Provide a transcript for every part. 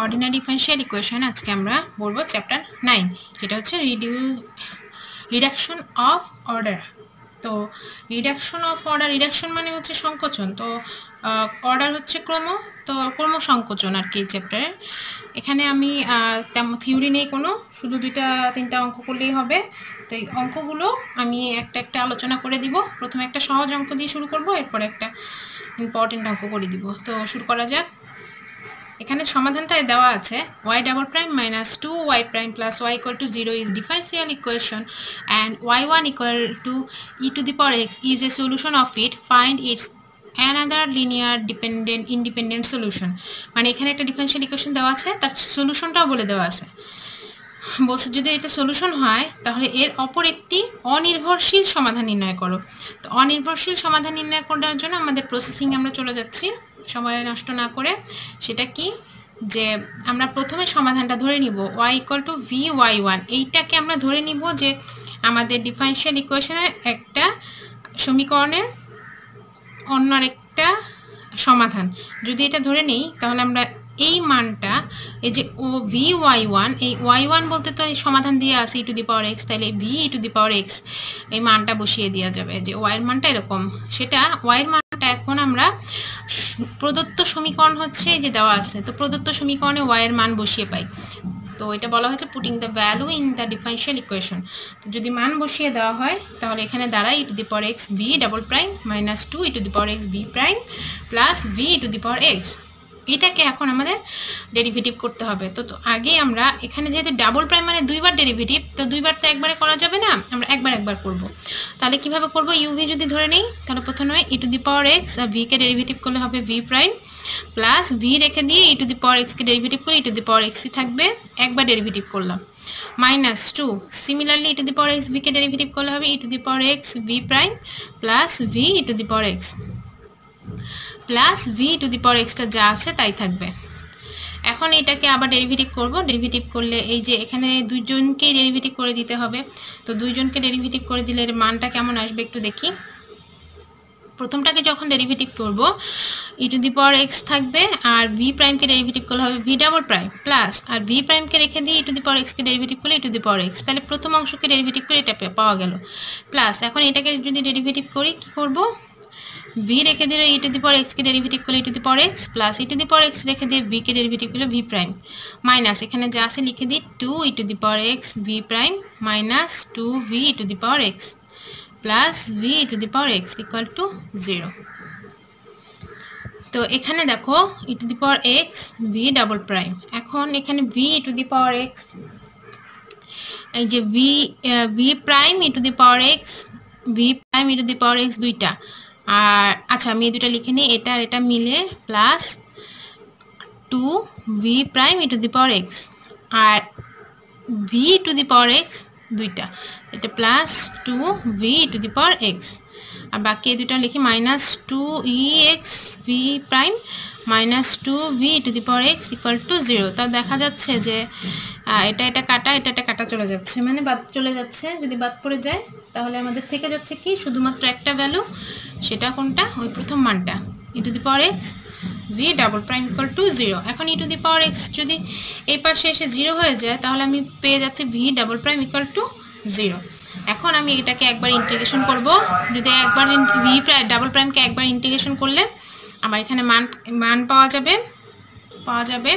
Ordinary differential equation আজকে আমরা বলবো চ্যাপ্টার 9, যেটা হচ্ছে রিডাকশন অফ অর্ডার। তো রিডাকশন অফ অর্ডার, রিডাকশন মানে হচ্ছে সংকোচন, তো অর্ডার হচ্ছে ক্রম, তো ক্রম সংকোচন আর কি চ্যাপ্টারে। এখানে আমি তেমন থিওরি নেই কোনো, শুধু 2-3টা অঙ্ক করলেই হবে। তো এই অঙ্কগুলো আমি একটা একটা আলোচনা করে দিব। প্রথমে একটা সহজ অঙ্ক দিয়ে শুরু করব, এরপরে একটা ইম্পর্টেন্ট অঙ্ক করে দিব। তো শুরু করা যাক। এখানে সমাধানটা দেওয়া আছে y double prime minus 2y prime plus y equal to 0 is differential equation and y1 equal to e to the power x is a solution of it, find it's another linear independent solution. মানে এখানে একটা differential equation দেওয়া আছে, তার সলিউশনটাও বলে দেওয়া আছে। বলছে যদি এটা সলিউশন হয় তাহলে এর অপর একটি অনির্ভরশীল সমাধান নির্ণয় করো। তো অনির্ভরশীল সমাধান নির্ণয় করার জন্য আমাদের প্রসেসিং আমরা চলে যাচ্ছি সময় নষ্ট না করে। সেটা কি, যে আমরা প্রথমে সমাধানটা ধরে নিব y ইকুয়াল টু vy1। এইটাকে আমরা ধরে নিব যে আমাদের ডিফারেনশিয়াল ইকুয়েশনের একটা সমীকরণের অন্য একটা সমাধান। যদি এটা ধরে নেই তাহলে আমরা এই মানটা, এই যে ও vy1, এই y1 বলতে তো এই সমাধান দিয়ে আসে e to the power x, তাহলে v e to the power x এই মানটা বসিয়ে দেওয়া যাবে। যে y এর মানটা এরকম, সেটা y এর মানটা এখন আমরা প্রদত্ত সমীকরণ হচ্ছে যে দেওয়া আছে, তো প্রদত্ত সমীকরণে y এর মান বসিয়ে পাই। তো এটা বলা হয়েছে putting the value in the differential equation. তো যদি মান বসিয়ে দেওয়া হয় তাহলে এখানে দাঁড়ায় e to the power x v double prime minus 2 e to the power x v prime plus v e to the power x। এটাকে এখন আমাদের ডেরিভেটিভ করতে হবে। তো আগে আমরা এখানে যেহেতু ডাবল প্রাইম মানে দুইবার ডেরিভেটিভ, তো দুইবার তো একবারে করা যাবে না, আমরা একবার করব। তাহলে কিভাবে করব, ইউভি যদি ধরে নেই তাহলে প্রথমে e to the power x আর v কে ডেরিভেটিভ করলে হবে v প্রাইম প্লাস v রেখে দিয়ে e to the power x কে ডেরিভেটিভ করে e to the power x থাকবে, একবার ডেরিভেটিভ করলাম, minus 2 similarly e to the power x v কে ডেরিভেটিভ করলে হবে e to the power x v prime plus v e to the power x plus v to the power extra যা আছে তাই থাকবে। এখন এটাকে আবার ডেরিভেটিভ করব, ডেরিভেটিভ করলে এই যে এখানে দুইজনকেই ডেরিভেটিভ করে দিতে হবে। তো দুইজনকে ডেরিভেটিভ করে দিলে এর মানটা কেমন আসবে একটু দেখি। প্রথমটাকে যখন ডেরিভেটিভ করব e to the power x থাকবে, আর v প্রাইমকে ডেরিভেটিভ করলে হবে v ডাবল প্রাইম প্লাস, আর v প্রাইমকে রেখে দিয়ে e to the power x কে ডেরিভেটিভ করলে e to the power x, তাহলে প্রথম অংশকে ডেরিভেটিভ করে এটা পাওয়া গেল। প্লাস এখন এটাকে যদি ডেরিভেটিভ করি কি করব, v রেখে দিলে e to the power x কে ডেরিভেটিভ করলে e to the power x plus e to the power x রেখে দিয়ে v কে ডেরিভেটিভ করলে v প্রাইম মাইনাস এখানে যা আছে লিখে দিই 2 e to the power x v prime minus 2v e to the power x plus v e to the power x equal to 0। তো এখানে দেখো e to the power x v double prime, এখন এখানে v e to the power x, এই যে v prime e to the power x, v prime e to the power x দুইটা, আর আচ্ছা আমি এই দুটা লিখে নিই, এটা আর এটা মিলে plus 2v prime e to the power x, আর v to the power x দুইটা, এটা plus 2v to the power x, আর বাকি এই দুটা লিখি minus 2ex v prime minus 2v to the power x equal to 0। তা দেখা যাচ্ছে যে এটা কাটা চলে যাচ্ছে, মানে বাদ চলে যাচ্ছে। যদি বাদ পড়ে যায় তাহলে আমাদের থেকে যাচ্ছে কি শুধুমাত্র একটা ভ্যালু, সেটা কোনটা, ওই প্রথম মানটা e to the power x v double prime equal to 0। এখন e to the power x যদি এই পাশে এসে 0 হয়ে যায় তাহলে আমি পেয়ে যাচ্ছি v double prime equal to 0। এখন আমি এটাকে একবার ইন্টিগ্রেশন করব, যদি একবার v ডাবল প্রাইমকে একবার ইন্টিগ্রেশন করলে আমার এখানে মান পাওয়া যাবে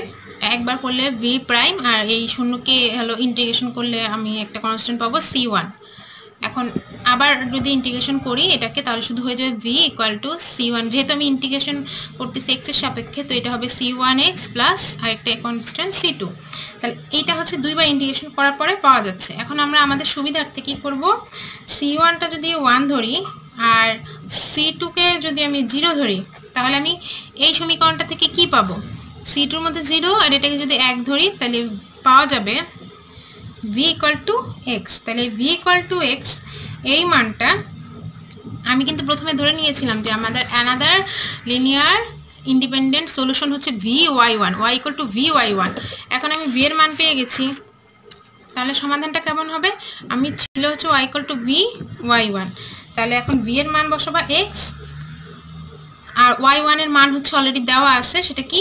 একবার করলে v প্রাইম, আর এই শূন্যকে হলো ইন্টিগ্রেশন করলে আমি একটা কনস্ট্যান্ট পাবো c1। এখন আবার যদি ইন্টিগ্রেশন করি এটাকে তাহলে শুধু হয়ে যাবে v ইকুয়াল টু c1, যেহেতু আমি ইন্টিগ্রেশন করতেছি x এর সাপেক্ষে, তো এটা হবে c1x প্লাস আরেকটা কনস্ট্যান্ট c2। তাহলে এইটা হচ্ছে দুইবার ইন্টিগ্রেশন করার পরে পাওয়া যাচ্ছে। এখন আমরা আমাদের সুবিধার্থে কী করব, c1টা যদি 1 ধরি আর c2কে যদি আমি 0 ধরি তাহলে আমি এই সমীকরণটা থেকে কি পাবো, c2-র মধ্যে 0 আর এটাকে যদি 1 ধরি তাহলে পাওয়া যাবে v ইকুয়াল টু x। তাহলে v ইকুয়াল টু x এই মানটা আমি কিন্তু প্রথমে ধরে নিয়েছিলাম যে আমাদের অ্যানাদার লিনিয়ার ইন্ডিপেন্ডেন্ট সলিউশন হচ্ছে vy1, y equal two vy1। এখন আমি v এর মান পেয়ে গেছি, তাহলে সমাধানটা কেমন হবে, আমি ছিল হচ্ছে y ইকুয়াল টু vy1, তাহলে এখন v এর মান বসাবা x, আর y1 এর মান হচ্ছে অলরেডি দেওয়া আছে, সেটা কি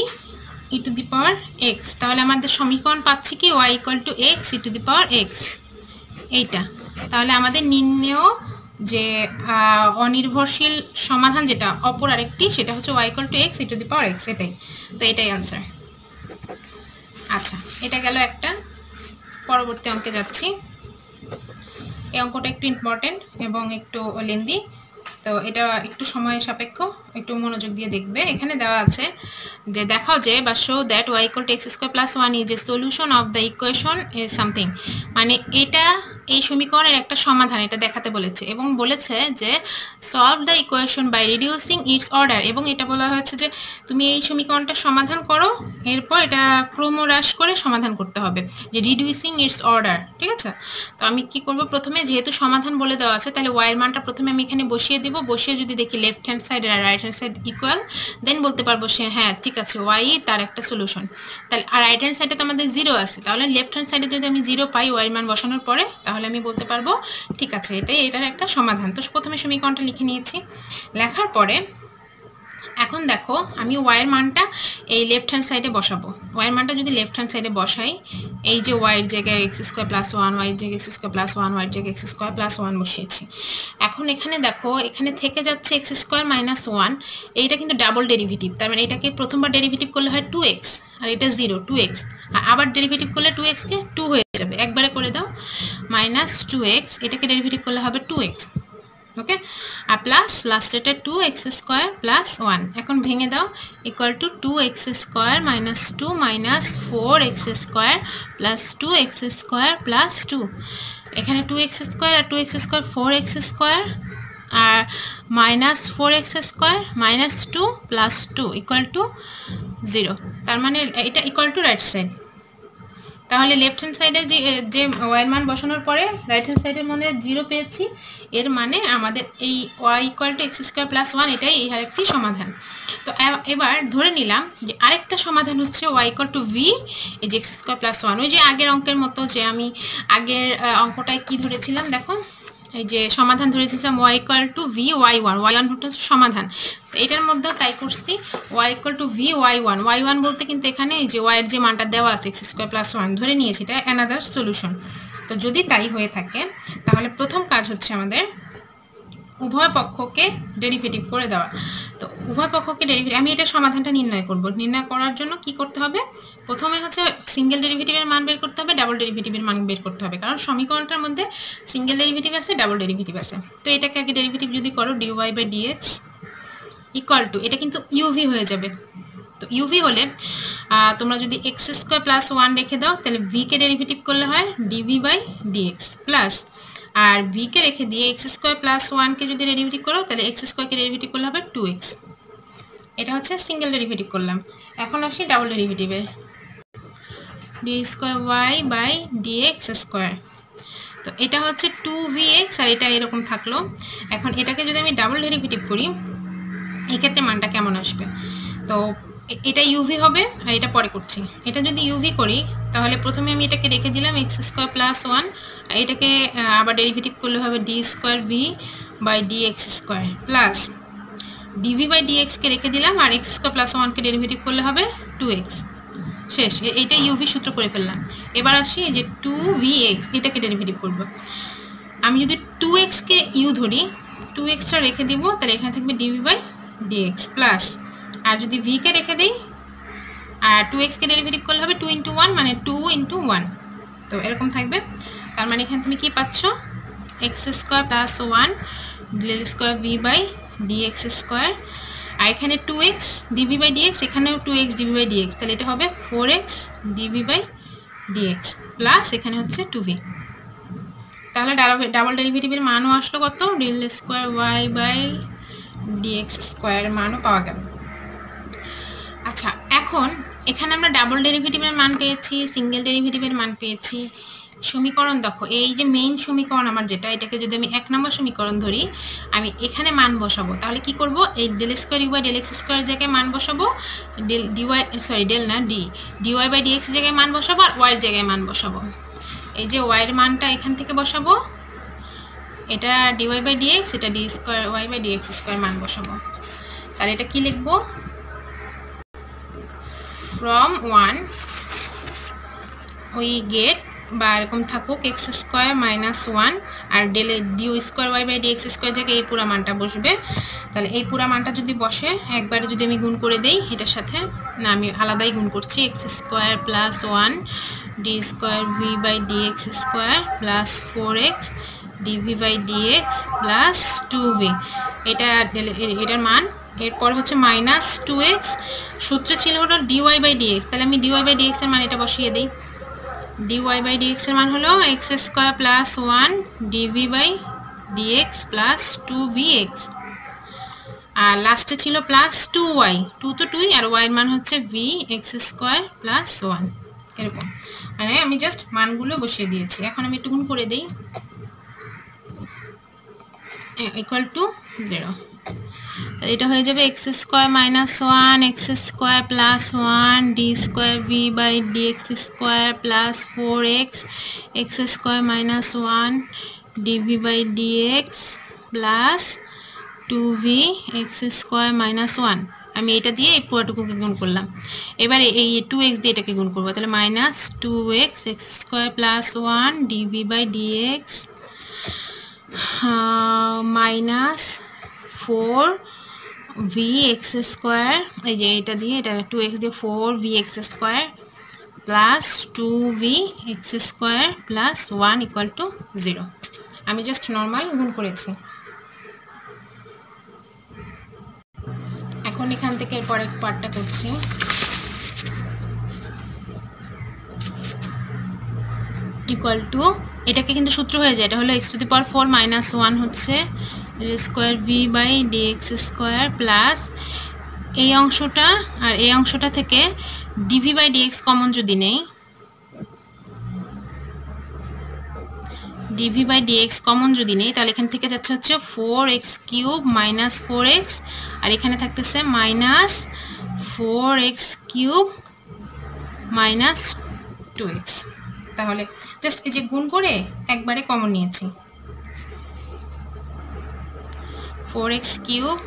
ই টু দি পাওয়ার এক্স। তাহলে আমাদের সমীকরণ পাচ্ছি কি y equal to x e to the power x, এইটা। তাহলে আমাদের নির্ণেয় যে অনির্ভরশীল সমাধান যেটা অপর আরেকটি, সেটা হচ্ছে y equal to x e to the power x, এটাই। তো এটাই আনসার। আচ্ছা, এটা গেল একটা। পরবর্তী অঙ্কে যাচ্ছি। এই অঙ্কটা একটু ইম্পর্টেন্ট এবং একটু লেন্দি, তো এটা একটু সময় সাপেক্ষ, একটু মনোযোগ দিয়ে দেখবে। এখানে দেওয়া আছে যে দেখাও যে বা show that y equal to x square plus one is a solution of the equation is something. মানে এটা এই সমীকরণের একটা সমাধান, এটা দেখাতে বলেছে এবং বলেছে যে solve the equation by reducing its order. এবং এটা বলা হয়েছে যে তুমি এই সমীকরণটা সমাধান করো, এরপর এটা ক্রমহ্রাস করে সমাধান করতে হবে, যে রিডিউসিং ইটস অর্ডার। ঠিক আছে, তো আমি কি করব, প্রথমে যেহেতু সমাধান বলে দেওয়া আছে তাহলে ওয়াইয়ের মানটা প্রথমে আমি এখানে বসিয়ে দিব। বসিয়ে যদি দেখি লেফট হ্যান্ড সাইড আর রাইট হ্যান্ড সাইড ইকুয়াল, দেন বলতে পারবো সে হ্যাঁ ঠিক আছে ওয়াই তার একটা সলিউশন। তাহলে আর রাইট হ্যান্ড সাইডে তো আমাদের জিরো আছে, তাহলে লেফট হ্যান্ড সাইডে যদি আমি জিরো পাই ওয়াইয়ের মান বসানোর পরে, তাহলে আমি বলতে পারবো ঠিক আছে এটার একটা সমাধান। তো প্রথমে সমীকরণটা লিখে নিয়েছি। লেখার পরে এখন দেখো আমি ওয়াইয়ের মানটা এই লেফট হ্যান্ড সাইডে বসাবো। ওয়াইয়ের মানটা যদি লেফট হ্যান্ড সাইডে বসাই, এই যে ওয়াইয়ের জায়গায় এক্স স্কোয়ার প্লাস ওয়ান, ওয়াইয়ের জায়গায় এক্স স্কোয়ার প্লাস ওয়ান, ওয়াইয়ের জায়গায় এক্স স্কোয়ার প্লাস ওয়ান বসিয়েছি। এখন এখানে দেখো এখানে থেকে যাচ্ছে এক্স স্কোয়ার মাইনাস ওয়ান, এইটা কিন্তু ডাবল ডেরিভেটিভ, তার মানে এটাকে প্রথমবার ডেরিভেটিভ করলে হয় টু এক্স, আর এটা জিরো, টু এক্স। আর আবার ডেরিভেটিভ করলে টু এক্সকে টু হয়ে যাবে, একবারে করে দাও মাইনাস টু এক্স, এটাকে ডেরিভেটিভ করলে হবে টু এক্স। ওকে, আর প্লাস লাস্টেটা two x square plus one. এখন ভেঙে দাও, equal to two x square minus two minus four x square plus two x square plus two. এখানে টু এক্স স্কোয়ার আর two x square four x square, আর minus four x square minus two plus two equal to zero. তার মানে এটা equal two right side. তাহলে left hand সাইডে যে ওয়াইয়ের মান বসানোর পরে রাইট হ্যান্ড সাইডের মধ্যে জিরো পেয়েছি, এর মানে আমাদের এই y equal to x square plus one, এটাই এই আরেকটি সমাধান। তো এবার ধরে নিলাম যে আরেকটা সমাধান হচ্ছে ওয়াই ইকুয়াল টু ভি, এই যে এক্স স্কোয়ার প্লাস ওয়ান। ওই যে আগের অঙ্কের মতো, যে আমি আগের অঙ্কটায় কি ধরেছিলাম দেখো, এই যে সমাধান ধরেছিলাম y equal to v y one, y one হচ্ছে সমাধান। তো এটার মধ্যেও তাই করছি, y equal to v y one. Y one বলতে কিন্তু এখানে এই যে ওয়াইয়ের যে মানটা দেওয়া আছে এক্স স্কোয়ার প্লাস ওয়ান ধরে নিয়েছি, এটা অ্যানাদার সলিউশন। তো যদি তাই হয়ে থাকে তাহলে প্রথম কাজ হচ্ছে আমাদের উভয় পক্ষকে ডেরিভেটিভ করে দেওয়া। তো উভয় পক্ষকে ডেরিভেটিভ, আমি এটা সমাধানটা নির্ণয় করব। নির্ণয় করার জন্য কি করতে হবে, প্রথমে হচ্ছে সিঙ্গেল ডেরিভেটিভের মান বের করতে হবে, ডাবল ডেরিভেটিভের মান বের করতে হবে, কারণ সমীকরণটার মধ্যে সিঙ্গেল ডেরিভেটিভ আছে, ডাবল ডেরিভেটিভ আছে। তো এটাকে আগে ডেরিভেটিভ যদি করো dy by dx equal to, এটা কিন্তু ইউভি হয়ে যাবে। তো ইউভি হলে তোমরা যদি এক্স স্কোয়ার প্লাস ওয়ান রেখে দাও, তাহলে ভিকে ডেরিভেটিভ করলে হয় ডিভি বাই ডিএক্স প্লাস, আর ভিকে রেখে দিয়ে এক্স স্কোয়ার প্লাস ওয়ানকে যদি ডেরিভেটিভ করো তাহলে এক্স স্কোয়ারকে ডেরিভেটিভ করলে হবে টু এক্স। এটা হচ্ছে সিঙ্গেল ডেরিভেটিভ করলাম। এখন আসি ডাবল ডেরিভেটিভে, d square y by dx square. তো এটা হচ্ছে টু ভি এক্স, আর এটা এরকম থাকলো। এখন এটাকে যদি আমি ডাবল ডেরিভেটিভ করি, এক্ষেত্রে মানটা কেমন আসবে, তো এটা ইউভি হবে, আর এটা পরে করছি। এটা যদি ইউভি করি তাহলে প্রথমে আমি এটাকে রেখে দিলাম এক্স স্কোয়ার প্লাস ওয়ান, এটাকে আবার ডেরিভেটিভ করলে হবে d square v by d x square plus dv by ডিএক্সকে রেখে দিলাম, আর এক্স স্কোয়ার প্লাস ওয়ানকে ডেরিভেটিভ করলে হবে টু এক্স। শেষ, এইটা ইউভি সূত্র করে ফেললাম। এবার আসি যে টু ভি এক্স, এটাকে ডেরিভেটিভ করব। আমি যদি টু এক্সকে ইউ ধরি, টু এক্সটা রেখে দিব, তাহলে এখানে থাকবে ডিভি বাই ডিএক্স প্লাস, আর যদি ভিকে রেখে দিই আর টু এক্সকে ডেরিভেটিভ করলে হবে টু ইন্টু ওয়ান, মানে টু ইন্টু ওয়ান। তো এরকম থাকবে। তার মানে এখানে তুমি কি পাচ্ছ, x square plus one del square v by dx square, আর এখানে two x dv by dx, এখানেও two x dv by dx, তাহলে এটা হবে four x dv by dx plus এখানে হচ্ছে টু ভি। তাহলে ডাবল ডেরিভেটিভের মানও আসলো কত, del square y by dx square মানও পাওয়া গেল। আচ্ছা, এখন এখানে আমরা ডাবল ডেরিভেটিভের মান পেয়েছি, সিঙ্গেল ডেরিভেটিভের মান পেয়েছি। সমীকরণ দেখো, এই যে মেইন সমীকরণ আমার যেটা, এটাকে যদি আমি এক নম্বর সমীকরণ ধরি, আমি এখানে মান বসাবো। তাহলে কি করব, এই del square u by del x স্কোয়ারের জায়গায় মান বসাবো, ডিওয়াই বাই ডিএক্স জায়গায় মান বসাবো, আর ওয়াইয়ের জায়গায় মান বসাবো। এই যে ওয়াইয়ের মানটা এখান থেকে বসাবো, এটা ডিওয়াই বাই ডিএক্স, এটা d square y by dx square মান বসাবো। তাহলে এটা কি লিখবো, from 1 we get বা এরকম থাকুক এক্স স্কোয়ার মাইনাস 1 আর ডেলে ডিউ square y by dx square জায়গায় এই পুরো মানটা বসবে। তাহলে এই পুরো মানটা যদি বসে একবারে যদি আমি গুণ করে দেই এটার সাথে, না আমি আলাদাই গুণ করছি, x square plus 1 d square v by dx square plus 4x dv by dx plus 2v, এটার মান। এরপর হচ্ছে মাইনাস 2x, সূত্রে ছিল হলো ডিওয়াই বাই ডিএক্স, তাহলে আমি ডিওয়াই বাই ডিএক্স এর মান এটা বসিয়ে দিই। ডিওয়াই বাই ডিএক্স এর মান হলো x square plus 1 dv by dx plus 2vx, আর লাস্টে ছিল প্লাস 2y, 2 তো 2ই, আর y এর মান হচ্ছে v এক্স স্কোয়ার প্লাস 1, এরকম। মানে আমি জাস্ট মানগুলো বসিয়ে দিয়েছি। এখন আমি একটু গুণ করে দিই, ইকুয়াল টু 0। তো এটা হয়ে যাবে x square minus 1 x square plus 1 d square v by dx square plus 4x x square minus 1 dv by dx plus 2v x square minus 1। আমি এটা দিয়ে এই পুরোটুকুকে গুণ করলাম। এবারে এই 2x দিয়ে এটাকে গুণ করবো, তাহলে minus 2x x square plus 1 dv by dx minus 4v x square, এই যে এটা দিয়ে এটা 2x দিয়ে 4v x square plus 2v x square plus 1 equal to 0। আমি জাস্ট নর্মাল গুণ করেছি। এখন এখান থেকে এর পরের পার্টটা করছি। ইকুয়াল টু, এটাকে কিন্তু সূত্র হয়ে যায়, এটা হলো x to the power 4 minus 1 হচ্ছে square v by dx square plus এই অংশটা আর এই অংশটা থেকে ডিভি বাই ডিএক্স কমন যদি নেই, ডিভি বাই ডিএক্স কমন যদি নেই তাহলে এখান থেকে যাচ্ছে হচ্ছে 4x কিউব মাইনাস 4x, আর এখানে থাকতেছে minus 4x cube minus 2x। তাহলে জাস্ট এই যে গুণ করে একবারে কমন নিয়েছি, 4x কিউব,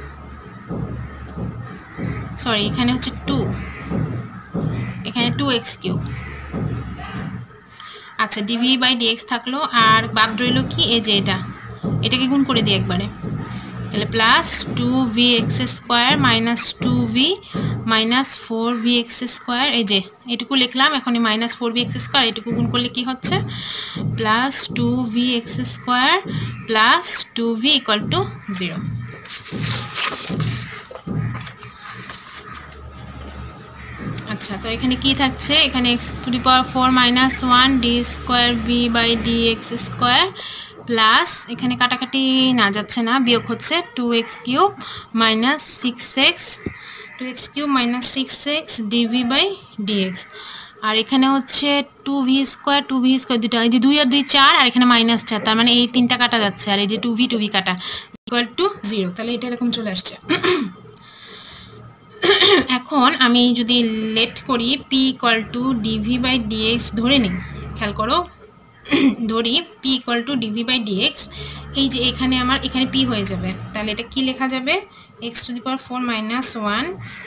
সরি এখানে হচ্ছে 2, এখানে 2x কিউব। আচ্ছা ডিভি বাই ডিএক্স থাকলো, আর বাদ রইল কি এই যে এটাকে গুণ করে দিই একবারে, তাহলে plus 2v x square minus 2v minus 4v x square, এই যে এটুকু লিখলাম। এখন এই মাইনাস 4v এক্স স্কোয়ার এটুকু গুণ করলে কি হচ্ছে plus 2v x square plus 2v equal to 0। আচ্ছা তো এখানে কি থাকছে, এখানে x to the power 4 minus 1 d square v by d x square plus এখানে কাটাকাটি না যাচ্ছে না, বিয়োগ হচ্ছে 2x cube minus 6x, 2x cube minus 6x dv by dx, আর এখানে হচ্ছে 2v স্কোয়ার দুটো, এই যে 2 আর 2 4, আর এখানে মাইনাস 4, তার মানে এই তিনটা কাটা যাচ্ছে, আর এই যে 2v কাটা ইকুয়াল টু 0। তাহলে এটা এরকম চলে আসছে। এখন আমি যদি লেট করি p equal to dv by dx ধরে নিই, খেয়াল করো, ধরি p equal to dv by dx, এই যে এখানে আমার এখানে p হয়ে যাবে, তাহলে এটা কি লেখা যাবে x to the power 4 minus 1,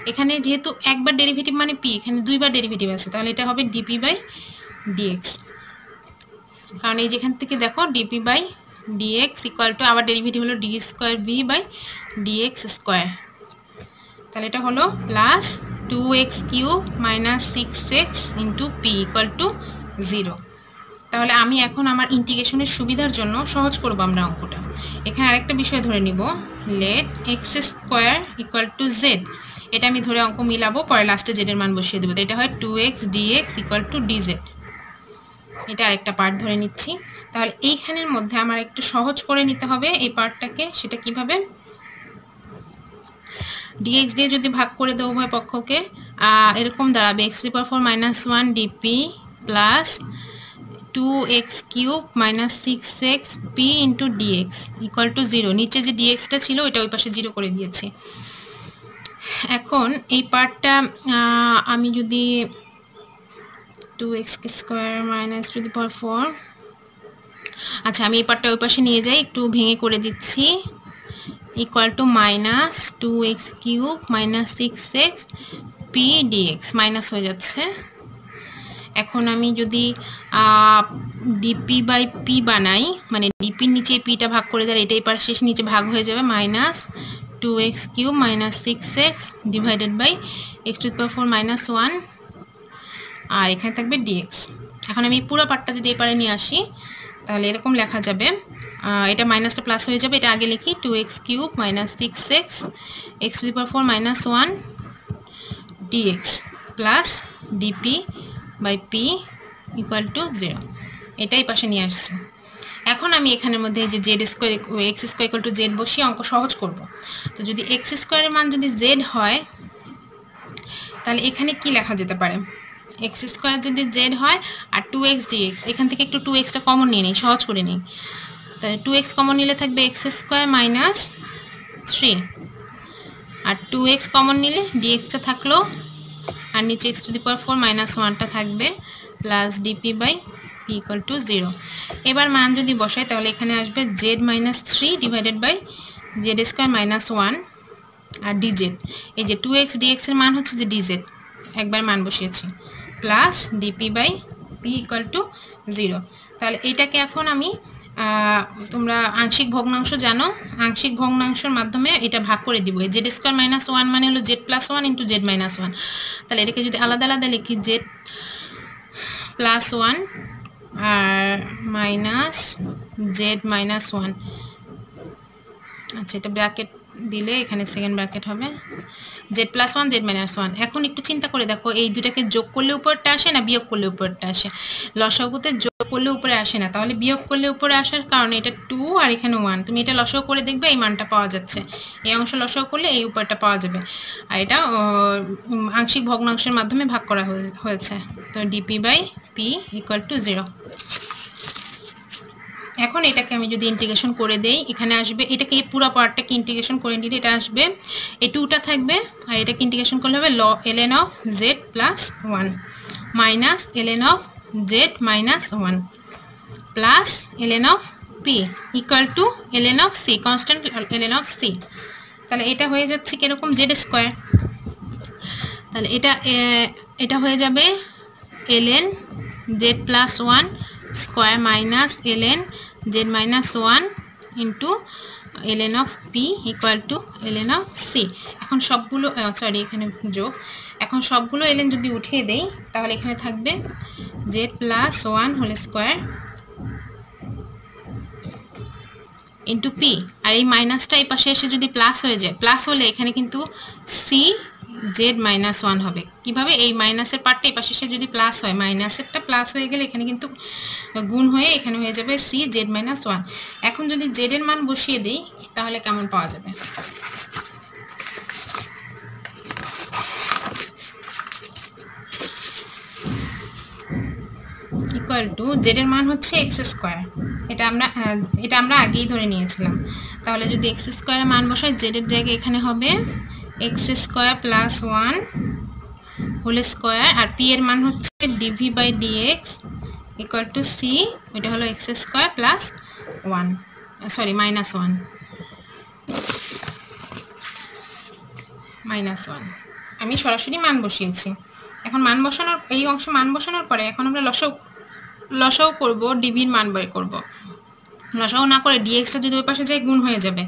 এখানে যেহেতু একবার ডেরিভেটিভ মানে p, এখানে দুইবার ডেরিভেটিভ আছে, তাহলে এটা হবে ডিপি বাই ডিএক্স, কারণ এই যেখান থেকে দেখো dp by dx equal to আবার ডেরিভেটিভ হলো d square v by dx square, তাহলে এটা হলো plus 2x cube minus 6x into p equal to 0। তাহলে আমি এখন আমার ইন্টিগ্রেশনের সুবিধার জন্য সহজ করব আমরা অঙ্কটা। এখানে আরেকটা বিষয় ধরে নিব, let x square equal to z, এটা আমি ধরে অঙ্ক মিলাবো, পরে লাস্টে জেডের মান বসিয়ে দেবো, এটা হয় 2x dx equal to DZ. এটা আরেকটা পার্ট ধরে নিচ্ছি। তাহলে এইখানের মধ্যে আমার একটু সহজ করে নিতে হবে এই পার্টটাকে, সেটা কিভাবে, dx দিয়ে যদি ভাগ করে দেবো উভয় পক্ষকে, এরকম দাঁড়াবে x to the power 4 minus 1 dp plus 2x cube minus 6x p into dx equal to 0। নিচে যে ডিএক্সটা ছিল ওইটা ওই পাশে 0 করে দিয়েছি। এখন এই পার্টটা আমি যদি 2x square minus two the power 4, আচ্ছা আমি এই পার্টটা ওই পাশে নিয়ে যাই, একটু ভেঙে করে দিচ্ছি, equal to minus 2x cube minus 6x p dx minus হয়ে যাচ্ছে। এখন আমি যদি ডিপি বাই পি বানাই, মানে ডিপির নিচে পিটা ভাগ করে দেয়, এটাই পার শেষ নিচে ভাগ হয়ে যাবে, minus 2x cube minus 6x divided by x⁴ - 1, আর এখানে থাকবে ডিএক্স। এখন আমি পুরো পার্টটা যদি এই পারে নিয়ে আসি তাহলে এরকম লেখা যাবে, এটা মাইনাসটা প্লাস হয়ে যাবে, এটা আগে লিখি 2x cube minus 6x x⁴ - 1 dx plus dp by p equal to 0, এটাই পাশে নিয়ে আসছি। এখন আমি এখানের মধ্যে যে Z square x square equal to Z বসিয়ে অঙ্ক সহজ করব। তো যদি এক্স স্কোয়ারের মান যদি জেড হয় তাহলে এখানে কি লেখা যেতে পারে, এক্স স্কোয়ার যদি জেড হয় আর 2x ডিএক্স, এখান থেকে একটু 2xটা কমন নিয়ে নিই, সহজ করে নিই। তাহলে 2x কমন নিলে থাকবে এক্স স্কোয়ার মাইনাস 3, আর 2x কমন নিলে ডিএক্সটা থাকলো, আর নিচে x⁴ - 1টা থাকবে plus dp by p equal to 0। এবার মান যদি বসাই তাহলে এখানে আসবে z minus 3 divided by z square minus 1 আর ডিজেড, এই যে 2x ডিএক্স এর মান হচ্ছে যে ডিজেড, একবার মান বসিয়েছি, plus dp by p equal to 0। তাহলে এটাকে এখন আমি তোমরা আংশিক ভগ্নাংশ জানো, আংশিক ভগ্নাংশের মাধ্যমে এটা ভাগ করে দিব। জেড স্কোয়ার মাইনাস 1 মানে হলো Z plus 1 into Z minus 1। তাহলে এটাকে যদি আলাদা আলাদা লিখি জেড প্লাস 1 আর মাইনাস জেড মাইনাস 1, আচ্ছা এটা ব্র্যাকেট দিলে এখানে সেকেন্ড ব্র্যাকেট হবে জেড প্লাস 1 জেড মাইনাস 1। এখন একটু চিন্তা করে দেখো এই দুটাকে যোগ করলে উপরটা আসে না বিয়োগ করলে উপরটা আসে? লসাগুতে যোগ করলে উপরে আসে না, তাহলে বিয়োগ করলে উপরে আসার কারণে এটা 2 আর এখানে 1, তুমি এটা লসাগু করে দেখবে এই মানটা পাওয়া যাচ্ছে, এই অংশ লসাগু করলে এই উপরটা পাওয়া যাবে, আর এটা আংশিক ভগ্নাংশের মাধ্যমে ভাগ করা হয়েছে। তো dp by p equal to 0। এখন এটাকে আমি যদি ইন্টিগ্রেশন করে দেই এখানে আসবে, এটাকে পুরো পার্টটাকে ইন্টিগ্রেশন করে নিলে এটা আসবে, এই 2টা থাকবে, আর এটাকে ইন্টিগ্রেশন করলে হবে ln of z plus 1 minus ln of z minus 1 plus ln of p equal to ln of c, constant ln of c. তাহলে এটা হয়ে যাচ্ছে কিরকম জেড স্কোয়ার, তাহলে এটা হয়ে যাবে ln z plus 1 square minus ln z minus 1 into ln of p equal to ln of c. এখন সবগুলো সরি এখানে যোগ, এখন সবগুলো ln যদি উঠিয়ে দেই তাহলে এখানে থাকবে z plus 1 whole square into p, আর এই মাইনাসটা এই পাশে এসে যদি প্লাস হয়ে যায়, প্লাস হলে এখানে কিন্তু সি জেড মাইনাস 1 হবে। কিভাবে? এই মাইনাসের পার্টটা এই পাশে এসে যদি প্লাস হয়, মাইনাসেরটা প্লাস হয়ে গেলে এখানে কিন্তু গুণ হয়ে এখানে হয়ে যাবে সি জেড মাইনাস 1। এখন যদি জেড এর মান বসিয়ে দিই তাহলে কেমন পাওয়া যাবে? ইকুয়াল টু জেড এর মান হচ্ছে এক্স স্কোয়ার, এটা আমরা আগেই ধরে নিয়েছিলাম। তাহলে যদি এক্স স্কোয়ারের মান বসাই জেড এর জায়গায় এখানে হবে x square plus 1 whole square, আর পি এর মান হচ্ছে dv by dx equal to c, এটা হলো x square plus 1 sorry minus 1 আমি সরাসরি মান বসিয়েছি। এখন মান বসানোর এই অংশ মান বসানোর পরে এখন আমরা লসাও করব, ডিভির মান বের করব। লসাও না করে ডিএক্সটা যদি ওই পাশে যায় গুণ হয়ে যাবে,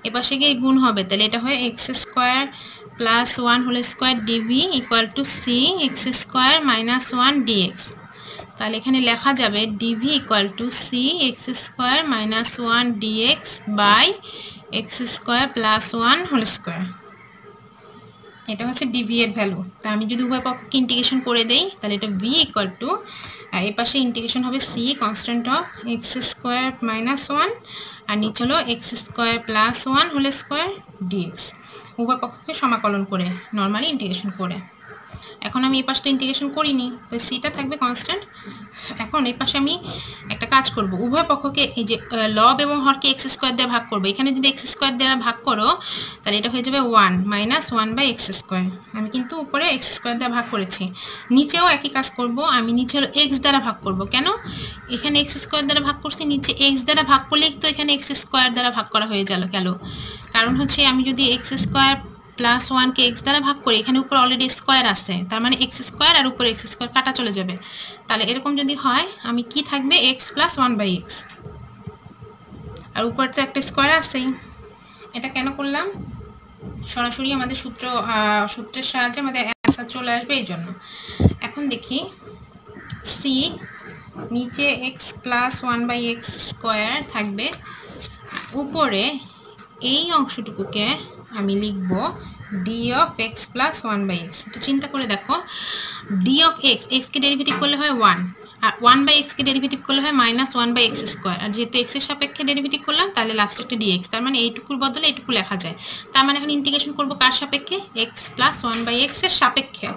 এ পাশে গিয়ে গুণ হবে, তাহলে এটা হয় x square plus 1 whole square dv equal to c x square minus 1 dx. তাহলে এখানে লেখা যাবে dv equal to c x square minus 1 dx by x square plus 1 whole square. এটা হচ্ছে ডিভি এর ভ্যালু। তা আমি যদি উভয় পক্ষকে ইন্টিগ্রেশন করে দেই তাহলে এটা ভি ইকুয়াল টু, আর এই পাশে ইন্টিগ্রেশন হবে c constant of x square minus 1 আর নিচে হলো x square plus 1 whole square dx, উভয় পক্ষকে সমাকলন করে নর্মালি ইন্টিগ্রেশন করে। এখন আমি এই পাশটা ইন্টিগ্রেশন করিনি, তো সিটা থাকবে কনস্ট্যান্ট। এখন এই পাশে আমি একটা কাজ করব, উভয় পক্ষকে এই যে লব এবং হরকে এক্স স্কোয়ার দিয়ে ভাগ করবো। এখানে যদি এক্স স্কোয়ার দ্বারা ভাগ করো তাহলে এটা হয়ে যাবে 1 মাইনাস 1 বাই এক্স স্কোয়ার। আমি কিন্তু উপরে এক্স স্কোয়ার দ্বারা ভাগ করেছি, নিচেও একই কাজ করব, আমি নিচে হলো এক্স দ্বারা ভাগ করব। কেন? এখানে এক্স স্কোয়ার দ্বারা ভাগ করছি, নিচে এক্স দ্বারা ভাগ করলেই তো এখানে এক্স স্কোয়ার দ্বারা ভাগ করা হয়ে গেল। কারণ হচ্ছে আমি যদি এক্স স্কোয়ার প্লাস ওয়ানকে এক্স দ্বারা ভাগ করি, এখানে উপর অলরেডি স্কোয়ার আছে, তার মানে এক্স স্কোয়ার আর উপরে এক্স স্কোয়ার কাটা চলে যাবে। তাহলে এরকম যদি হয় আমি কি থাকবে x plus one by x, আর উপর তো একটা স্কোয়ার আছেই। এটা কেন করলাম, সরাসরি আমাদের সূত্রের সাহায্যে আমাদের অ্যান্সার চলে আসবে এই জন্য। এখন দেখি সি নিচে x plus one by x square থাকবে, উপরে এই অংশটুকুকে আমি লিখব d of x plus one by x. একটু চিন্তা করে দেখো, ডি অফ এক্স, এক্সকে ডেরিভেটিভ করলে হয় ওয়ান, আর ওয়ান বাই এক্সকে ডেরিভেটিভ করলে হয় minus one by x square, আর যেহেতু এক্সের সাপেক্ষে ডেরিভেটিভ করলাম তাহলে লাস্টে একটা ডিএক্স, তার মানে এইটুকুর বদলে এইটুকু লেখা যায়। তার মানে এখন ইন্টিগ্রেশন করবো কার সাপেক্ষে, এক্স প্লাস ওয়ান বাই এক্সের সাপেক্ষে।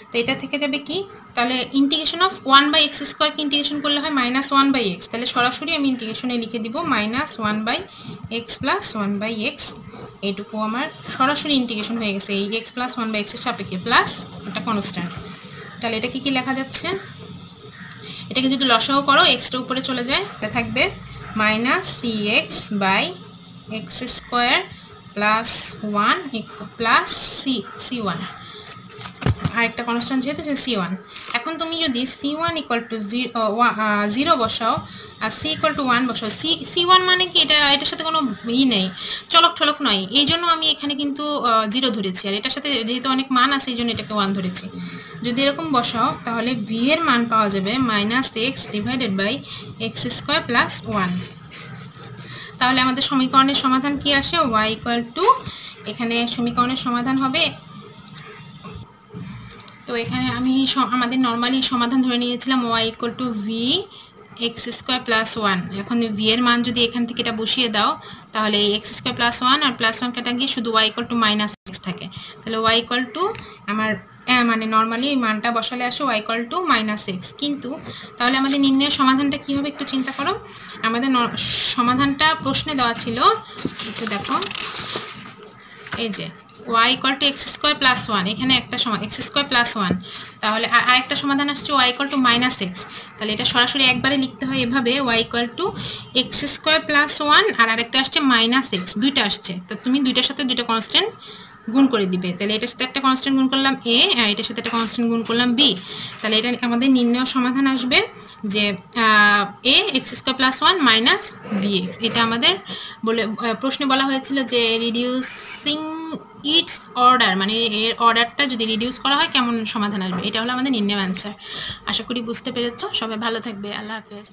তো এটা থেকে যাবে কি, তাহলে integration of one by x স্কোয়ারকে ইন্টিগ্রেশন করলে হয় মাইনাস ওয়ান বাই এক্স, তাহলে সরাসরি আমি ইন্টিগ্রেশনে লিখে দিব minus one by x plus one by x. এইটুকু আমার সরাসরি ইন্টিগ্রেশন হয়ে গেছে এই এক্স প্লাস ওয়ান বাই এক্সের সাপেক্ষে, প্লাস একটা কনস্ট্যান্ট। তাহলে এটা কি লেখা যাচ্ছে, এটাকে যদি লসাও করো এক্সটা উপরে চলে যায়, তা থাকবে minus c x by x square plus one plus c one, আরেকটা কনস্ট্যান্ট যেহেতু সি ওয়ান। এখন তুমি যদি c one equal to zero বসাও আর সি ইকুয়াল টু ওয়ান বসাও, সি ওয়ান মানে কি, এটার সাথে কোনো নেই, চলক ঠলক নয়, এই জন্য আমি এখানে কিন্তু জিরো ধরেছি, আর এটার সাথে যেহেতু অনেক মান আছে এই জন্য এটাকে ওয়ান ধরেছি। যদি এরকম বসাও তাহলে ভি এর মান পাওয়া যাবে minus x divided by x square plus one. তাহলে আমাদের সমীকরণের সমাধান কি আসে, ওয়াই ইকুয়াল টু, এখানে সমীকরণের সমাধান হবে, তো এখানে আমি আমাদের নর্মালি সমাধান ধরে নিয়েছিলাম y equal to v x square plus one. এখন ভি এর মান যদি এখান থেকে এটা বসিয়ে দাও তাহলে এই এক্স স্কোয়ার প্লাস ওয়ান আর প্লাস ওয়ান কাটা গিয়ে শুধু y equal to minus x থাকে, তাহলে ওয়াই ইকুয়াল টু আমার মানে নর্মালি এই মানটা বসালে আসে y equal to minus x. কিন্তু তাহলে আমাদের নির্ণয়ের সমাধানটা কী হবে একটু চিন্তা করো, আমাদের সমাধানটা প্রশ্নে দেওয়া ছিল, একটু দেখো এই যে y equal to x square plus one, এখানে একটা এক্স স্কোয়ার প্লাস ওয়ান, তাহলে আরেকটা সমাধান আসছে y equal to minus x. তাহলে এটা সরাসরি একবারে লিখতে হয় এভাবে y equal to x square plus one, আর আরেকটা আসছে মাইনাস এক্স, দুইটা আসছে, তো তুমি দুইটার সাথে দুইটা কনস্ট্যান্ট গুণ করে দিবে। তাহলে এটার সাথে একটা কনস্ট্যান্ট গুণ করলাম এ, আর এটার সাথে একটা কনস্ট্যান্ট গুণ করলাম বি, তাহলে এটা আমাদের নির্ণয় সমাধান আসবে যে a x square plus one minus b x. এটা আমাদের প্রশ্নে বলা হয়েছিল যে রিডিউসিং ইটস অর্ডার, মানে এর অর্ডারটা যদি রিডিউস করা হয় কেমন সমাধান আসবে, এটা হলো আমাদের নির্ণয় অ্যান্সার। আশা করি বুঝতে পেরেছো, সবাই ভালো থাকবে, আল্লাহ হাফেজ।